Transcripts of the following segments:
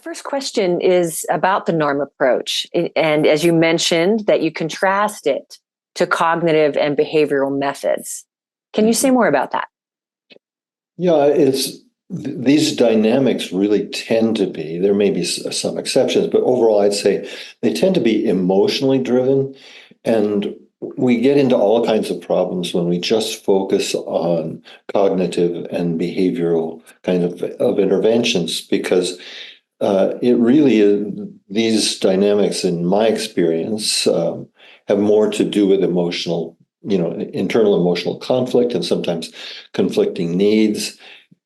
First question is about the NARM approach. And as you mentioned, that you contrast it to cognitive and behavioral methods. Can you say more about that? Yeah, these dynamics really tend to be, there may be some exceptions, but overall, I'd say they tend to be emotionally driven. And we get into all kinds of problems when we just focus on cognitive and behavioral of interventions because it really is, these dynamics, in my experience, have more to do with internal emotional conflict and sometimes conflicting needs.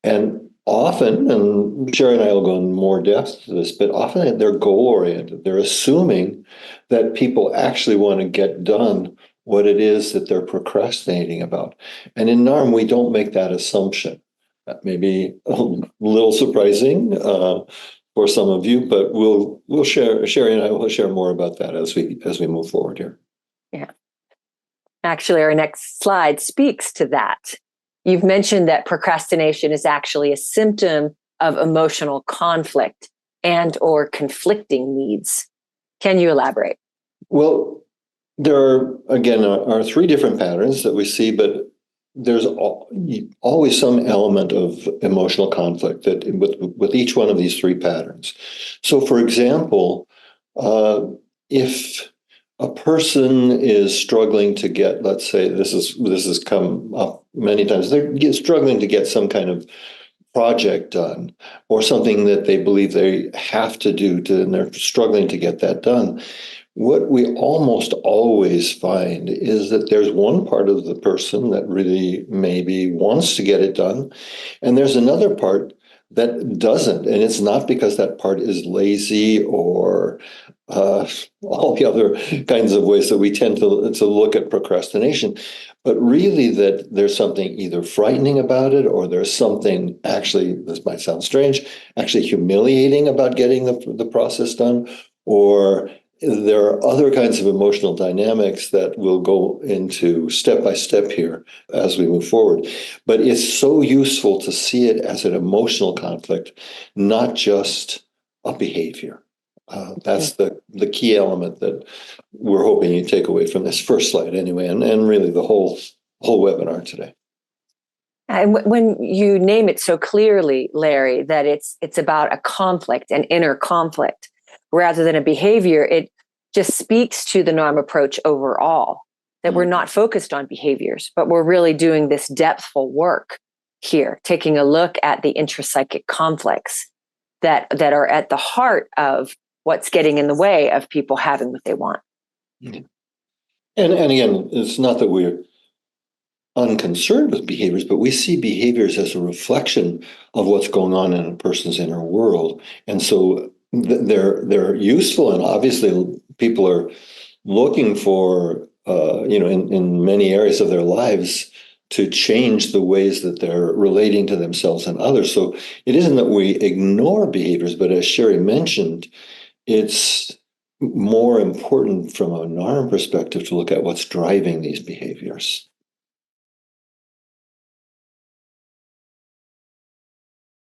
And often, and Sherry and I will go in more depth to this, but often they're goal oriented. They're assuming that people actually want to get done what it is that they're procrastinating about. And in NARM, we don't make that assumption. That may be a little surprising for some of you, but we'll share. Sherry and I will share more about that as we move forward here. Yeah. Actually, our next slide speaks to that. You've mentioned that procrastination is actually a symptom of emotional conflict and or conflicting needs. Can you elaborate? Well, there are three different patterns that we see, but there's always some element of emotional conflict that with each one of these three patterns. So, for example, if a person is struggling to get, let's say, this has come up many times, they're struggling to get some kind of project done or something that they believe they have to do, and they're struggling to get that done. What we almost always find is that there's one part of the person that really maybe wants to get it done, and there's another part that doesn't. And it's not because that part is lazy or all the other kinds of ways that we tend to look at procrastination, but really that there's something either frightening about it, or there's something, actually, this might sound strange, actually humiliating about getting the process done, or there are other kinds of emotional dynamics that we'll go into step by step here as we move forward. But it's so useful to see it as an emotional conflict, not just a behavior. That's the key element that we're hoping you take away from this first slide anyway, and really the whole webinar today. And when you name it so clearly, Larry, that it's about a conflict, an inner conflict, rather than a behavior, it just speaks to the NARM approach overall, that we're not focused on behaviors, but we're really doing this depthful work here, taking a look at the intrapsychic conflicts that are at the heart of what's getting in the way of people having what they want. And again, it's not that we're unconcerned with behaviors, but we see behaviors as a reflection of what's going on in a person's inner world. And so they're useful, and obviously people are looking for, in many areas of their lives, to change the ways that they're relating to themselves and others. So it isn't that we ignore behaviors, but as Sherry mentioned, it's more important from a NARM perspective to look at what's driving these behaviors.